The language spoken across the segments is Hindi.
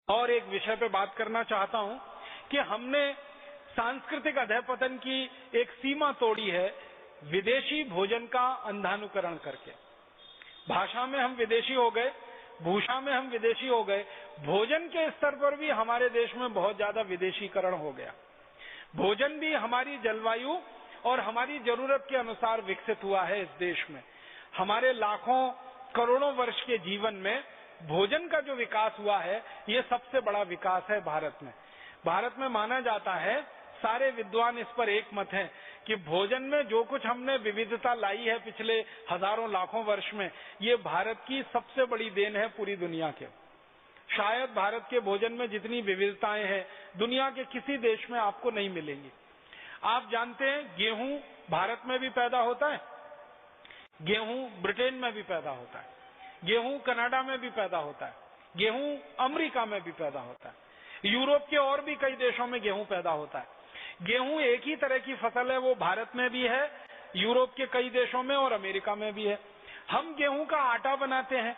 और एक विषय पे बात करना चाहता हूं कि हमने सांस्कृतिक अधःपतन की एक सीमा तोड़ी है विदेशी भोजन का अंधानुकरण करके। भाषा में हम विदेशी हो गए, भूषा में हम विदेशी हो गए, भोजन के स्तर पर भी हमारे देश में बहुत ज्यादा विदेशीकरण हो गया। भोजन भी हमारी जलवायु और हमारी जरूरत के अनुसार विकसित हुआ है इस देश में। हमारे लाखों करोड़ों वर्ष के जीवन में भोजन का जो विकास हुआ है, ये सबसे बड़ा विकास है भारत में। भारत में माना जाता है, सारे विद्वान इस पर एक मत हैं कि भोजन में जो कुछ हमने विविधता लाई है पिछले हजारों लाखों वर्ष में, ये भारत की सबसे बड़ी देन है पूरी दुनिया के। शायद भारत के भोजन में जितनी विविधताएं हैं दुनिया के किसी देश में आपको नहीं मिलेंगी। आप जानते हैं गेहूं भारत में भी पैदा होता है, गेहूं ब्रिटेन में भी पैदा होता है, गेहूं कनाडा में भी पैदा होता है, गेहूं अमेरिका में भी पैदा होता है, यूरोप के और भी कई देशों में गेहूं पैदा होता है। गेहूं एक ही तरह की फसल है, वो भारत में भी है, यूरोप के कई देशों में और अमेरिका में भी है। हम गेहूं का आटा बनाते हैं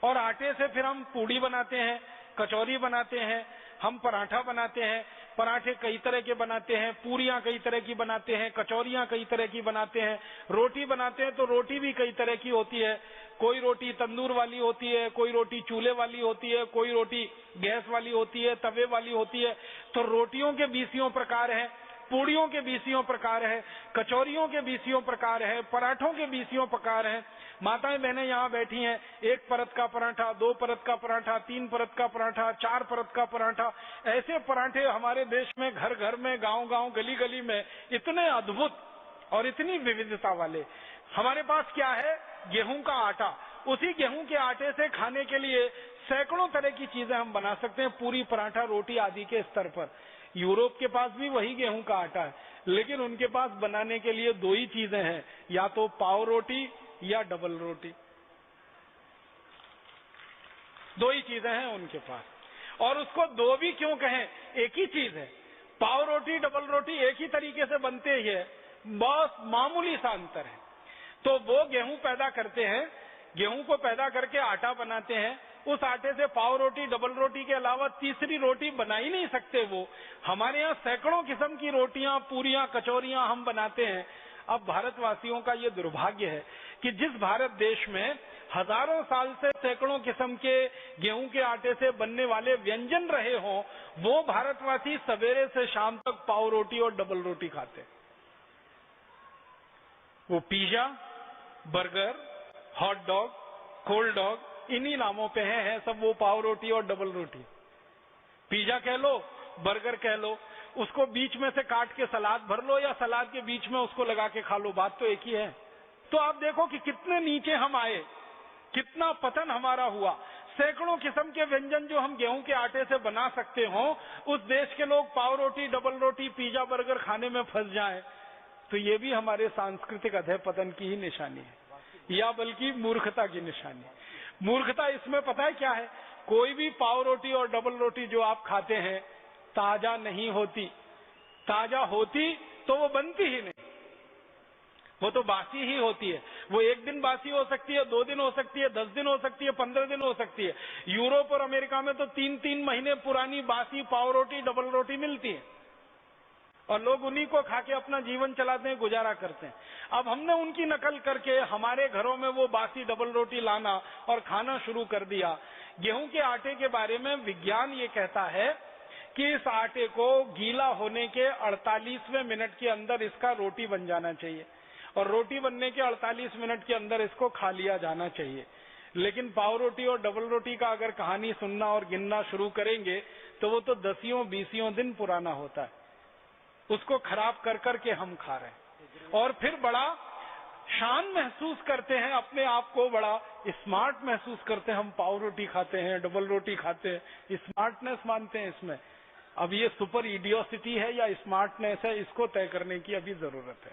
और आटे से फिर हम पूड़ी बनाते हैं, कचौरी बनाते हैं, हम पराठा बनाते हैं। पराठे कई तरह के बनाते हैं, पूरियां कई तरह की बनाते हैं, कचौरियां कई तरह की बनाते हैं, रोटी बनाते हैं तो रोटी भी कई तरह की होती है। कोई रोटी तंदूर वाली होती है, कोई रोटी चूल्हे वाली होती है, कोई रोटी गैस वाली होती है, तवे वाली होती है। तो रोटियों के 20 प्रकार हैं, पूड़ियों के 20 प्रकार है, कचौरियों के 20 प्रकार है, पराठों के 20 प्रकार हैं। माताएं बहनें यहाँ बैठी हैं, 1 परत का पराठा, 2 परत का पराठा, 3 परत का पराठा, 4 परत का पराठा, ऐसे पराठे हमारे देश में घर घर में, गांव गांव, गली गली में इतने अद्भुत और इतनी विविधता वाले। हमारे पास क्या है? गेहूं का आटा। उसी गेहूं के आटे से खाने के लिए सैकड़ों तरह की चीजें हम बना सकते हैं, पूरी, पराठा, रोटी आदि के स्तर पर। यूरोप के पास भी वही गेहूं का आटा है, लेकिन उनके पास बनाने के लिए 2 ही चीजें हैं, या तो पाव रोटी या डबल रोटी। 2 ही चीजें हैं उनके पास। और उसको 2 भी क्यों कहें, एक ही चीज है। पाव रोटी, डबल रोटी एक ही तरीके से बनते ही है, बस मामूली सा अंतर है। तो वो गेहूं पैदा करते हैं, गेहूं को पैदा करके आटा बनाते हैं, उस आटे से पाव रोटी, डबल रोटी के अलावा तीसरी रोटी बना ही नहीं सकते वो। हमारे यहाँ सैकड़ों किस्म की रोटियां, पूरियां, कचौरियां हम बनाते हैं। अब भारतवासियों का ये दुर्भाग्य है कि जिस भारत देश में हजारों साल से सैकड़ों किस्म के गेहूं के आटे से बनने वाले व्यंजन रहे हों, वो भारतवासी सवेरे से शाम तक पाव रोटी और डबल रोटी खाते। वो pizza, burger, hot dog, cold dog, इन्हीं नामों पे हैं सब वो पाव रोटी और डबल रोटी। पिज्जा कह लो, बर्गर कह लो, उसको बीच में से काट के सलाद भर लो या सलाद के बीच में उसको लगा के खा लो, बात तो एक ही है। तो आप देखो कि कितने नीचे हम आए, कितना पतन हमारा हुआ। सैकड़ों किस्म के व्यंजन जो हम गेहूं के आटे से बना सकते हो, उस देश के लोग पाव रोटी, डबल रोटी, पिज्जा, बर्गर खाने में फंस जाएं, तो ये भी हमारे सांस्कृतिक अधःपतन की ही निशानी है, या बल्कि मूर्खता की निशानी। मूर्खता इसमें पता है क्या है? कोई भी पाव रोटी और डबल रोटी जो आप खाते हैं ताजा नहीं होती। ताजा होती तो वो बनती ही नहीं, वो तो बासी ही होती है। वो 1 दिन बासी हो सकती है, 2 दिन हो सकती है, 10 दिन हो सकती है, 15 दिन हो सकती है। यूरोप और अमेरिका में तो 3-3 महीने पुरानी बासी पाव रोटी, डबल रोटी मिलती है और लोग उन्हीं को खा के अपना जीवन चलाते हैं, गुजारा करते हैं। अब हमने उनकी नकल करके हमारे घरों में वो बासी डबल रोटी लाना और खाना शुरू कर दिया। गेहूं के आटे के बारे में विज्ञान ये कहता है कि इस आटे को गीला होने के 48वें मिनट के अंदर इसका रोटी बन जाना चाहिए और रोटी बनने के 48 मिनट के अंदर इसको खा लिया जाना चाहिए। लेकिन पाव रोटी और डबल रोटी का अगर कहानी सुनना और गिनना शुरू करेंगे तो वो तो 10-20 दिन पुराना होता है। उसको खराब कर करके हम खा रहे हैं और फिर बड़ा शान महसूस करते हैं, अपने आप को बड़ा स्मार्ट महसूस करते हैं। हम पाव रोटी खाते हैं, डबल रोटी खाते हैं, स्मार्टनेस मानते हैं इसमें। अब ये सुपर इडियोसिटी है या स्मार्टनेस है, इसको तय करने की अभी जरूरत है।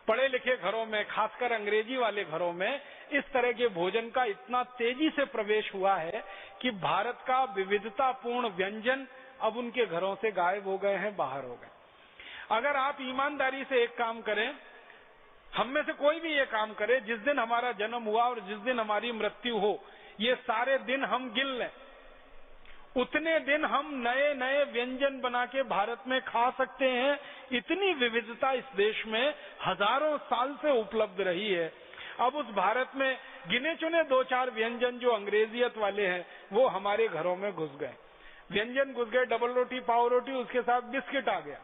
पढ़े लिखे घरों में, खासकर अंग्रेजी वाले घरों में, इस तरह के भोजन का इतना तेजी से प्रवेश हुआ है कि भारत का विविधतापूर्ण व्यंजन अब उनके घरों से गायब हो गए हैं, बाहर हो गए। अगर आप ईमानदारी से एक काम करें, हम में से कोई भी ये काम करे, जिस दिन हमारा जन्म हुआ और जिस दिन हमारी मृत्यु हो, ये सारे दिन हम गिन लें, उतने दिन हम नए नए व्यंजन बना के भारत में खा सकते हैं। इतनी विविधता इस देश में हजारों साल से उपलब्ध रही है। अब उस भारत में गिने चुने 2-4 व्यंजन जो अंग्रेजियत वाले हैं वो हमारे घरों में घुस गए। व्यंजन घुस गए, डबल रोटी, पाव रोटी, उसके साथ बिस्किट आ गया।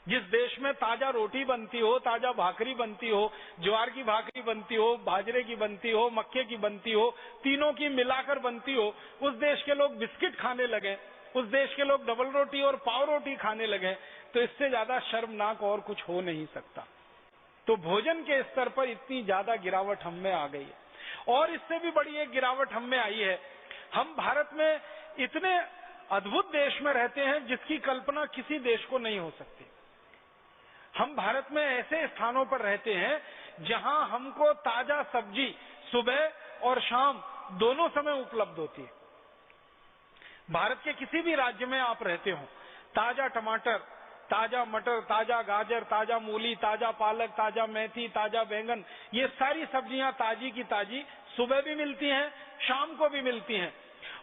जिस देश में ताजा रोटी बनती हो, ताजा भाकरी बनती हो, ज्वार की भाकरी बनती हो, बाजरे की बनती हो, मक्के की बनती हो, तीनों की मिलाकर बनती हो, उस देश के लोग बिस्किट खाने लगे, उस देश के लोग डबल रोटी और पाव रोटी खाने लगे। तो इससे ज्यादा शर्मनाक और कुछ हो नहीं सकता। तो भोजन के स्तर पर इतनी ज्यादा गिरावट हम में आ गई है। और इससे भी बड़ी एक गिरावट हम में आई है। हम भारत में इतने अद्भुत देश में रहते हैं जिसकी कल्पना किसी देश को नहीं हो सकती। हम भारत में ऐसे स्थानों पर रहते हैं जहां हमको ताजा सब्जी सुबह और शाम दोनों समय उपलब्ध होती है। भारत के किसी भी राज्य में आप रहते हो, ताजा टमाटर, ताजा मटर, ताजा गाजर, ताजा मूली, ताजा पालक, ताजा मेथी, ताजा बैंगन, ये सारी सब्जियां ताजी की ताजी सुबह भी मिलती हैं, शाम को भी मिलती हैं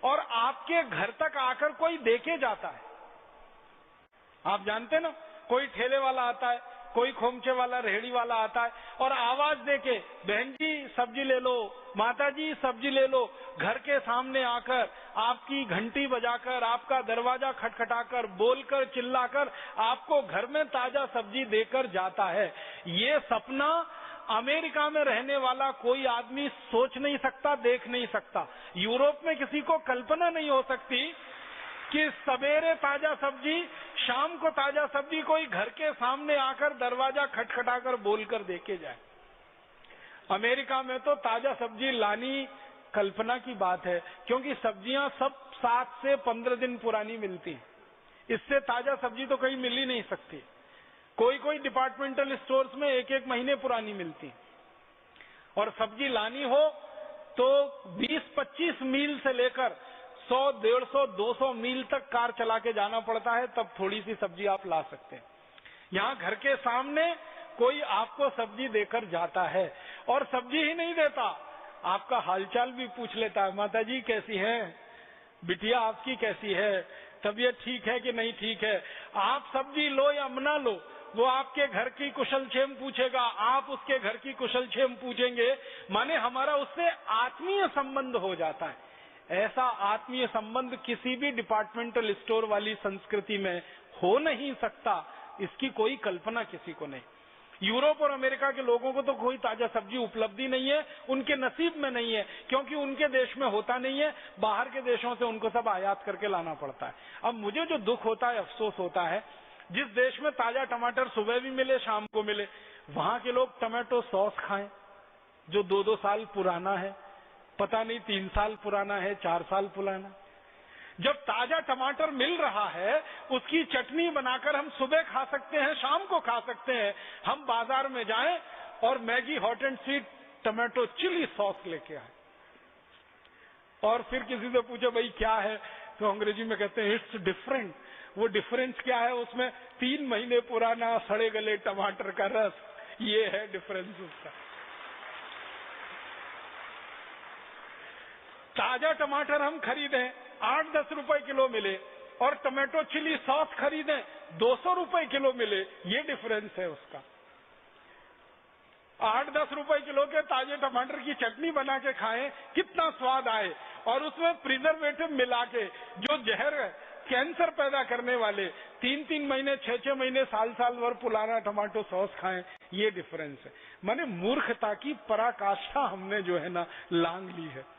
और आपके घर तक आकर कोई देके जाता है। आप जानते ना, कोई ठेले वाला आता है, कोई खोमचे वाला, रेहड़ी वाला आता है और आवाज देके, बहन जी सब्जी ले लो, माता जी सब्जी ले लो, घर के सामने आकर आपकी घंटी बजाकर, आपका दरवाजा खटखटाकर, बोलकर, चिल्लाकर आपको घर में ताजा सब्जी देकर जाता है। ये सपना अमेरिका में रहने वाला कोई आदमी सोच नहीं सकता, देख नहीं सकता। यूरोप में किसी को कल्पना नहीं हो सकती कि सवेरे ताजा सब्जी, शाम को ताजा सब्जी कोई घर के सामने आकर दरवाजा खटखटाकर बोलकर देके जाए। अमेरिका में तो ताजा सब्जी लानी कल्पना की बात है, क्योंकि सब्जियां सब 7 से 15 दिन पुरानी मिलती हैं। इससे ताजा सब्जी तो कहीं मिल ही नहीं सकती। कोई कोई डिपार्टमेंटल स्टोर्स में 1-1 महीने पुरानी मिलती है। और सब्जी लानी हो तो 20-25 मील से लेकर 100, 150, 200 मील तक कार चला के जाना पड़ता है, तब थोड़ी सी सब्जी आप ला सकते हैं। यहाँ घर के सामने कोई आपको सब्जी देकर जाता है और सब्जी ही नहीं देता, आपका हालचाल भी पूछ लेता है। माता जी कैसी हैं, बिटिया आपकी कैसी है, तबीयत ठीक है कि नहीं ठीक है। आप सब्जी लो या मना लो, वो आपके घर की कुशलक्षेम पूछेगा, आप उसके घर की कुशलक्षेम पूछेंगे। माने हमारा उससे आत्मीय संबंध हो जाता है। ऐसा आत्मीय संबंध किसी भी डिपार्टमेंटल स्टोर वाली संस्कृति में हो नहीं सकता। इसकी कोई कल्पना किसी को नहीं। यूरोप और अमेरिका के लोगों को तो कोई ताजा सब्जी उपलब्धि नहीं है, उनके नसीब में नहीं है, क्योंकि उनके देश में होता नहीं है। बाहर के देशों से उनको सब आयात करके लाना पड़ता है। अब मुझे जो दुख होता है, अफसोस होता है, जिस देश में ताजा टमाटर सुबह भी मिले, शाम को मिले, वहां के लोग टमाटो सॉस खाएं जो 2-2 साल पुराना है, पता नहीं 3 साल पुराना है, 4 साल पुराना। जब ताजा टमाटर मिल रहा है, उसकी चटनी बनाकर हम सुबह खा सकते हैं, शाम को खा सकते हैं। हम बाजार में जाएं और Maggi hot and sweet tomato chilli sauce लेके आए और फिर किसी से पूछे भाई क्या है, तो अंग्रेजी में कहते हैं इट्स डिफरेंट। वो डिफरेंस क्या है? उसमें 3 महीने पुराना सड़े गले टमाटर का रस, ये है डिफरेंस उसका। ताजा टमाटर हम खरीदें 8-10 रुपए किलो मिले और टमाटो चिली सॉस खरीदें 200 रुपए किलो मिले, ये डिफरेंस है उसका। 8-10 रुपए किलो के ताजे टमाटर की चटनी बना के खाएं, कितना स्वाद आए, और उसमें प्रिजर्वेटिव मिला के जो जहर कैंसर पैदा करने वाले 3-3 महीने, 6-6 महीने, साल भर पुराना टमाटो सॉस खाएं, ये डिफरेंस है। माने मूर्खता की पराकाष्ठा हमने जो है ना लांग ली है।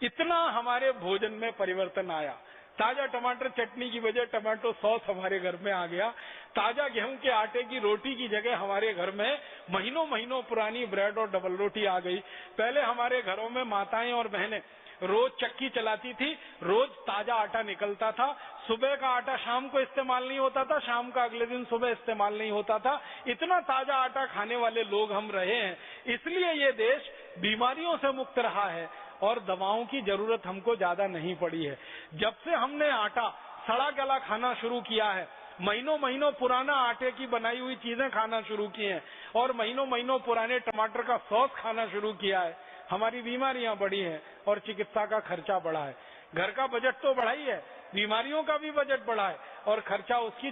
इतना हमारे भोजन में परिवर्तन आया। ताजा टमाटर चटनी की बजाय टमाटो सॉस हमारे घर में आ गया। ताजा गेहूं के आटे की रोटी की जगह हमारे घर में महीनों महीनों पुरानी ब्रेड और डबल रोटी आ गई। पहले हमारे घरों में माताएं और बहनें रोज चक्की चलाती थी, रोज ताजा आटा निकलता था। सुबह का आटा शाम को इस्तेमाल नहीं होता था, शाम का अगले दिन सुबह इस्तेमाल नहीं होता था। इतना ताजा आटा खाने वाले लोग हम रहे हैं, इसलिए ये देश बीमारियों से मुक्त रहा है और दवाओं की जरूरत हमको ज्यादा नहीं पड़ी है। जब से हमने आटा सड़ा गला खाना शुरू किया है, महीनों महीनों पुराना आटे की बनाई हुई चीजें खाना शुरू की हैं और महीनों महीनों पुराने टमाटर का सॉस खाना शुरू किया है, हमारी बीमारियां बढ़ी हैं और चिकित्सा का खर्चा बढ़ा है। घर का बजट तो बढ़ा ही है, बीमारियों का भी बजट बढ़ा है और खर्चा उसकी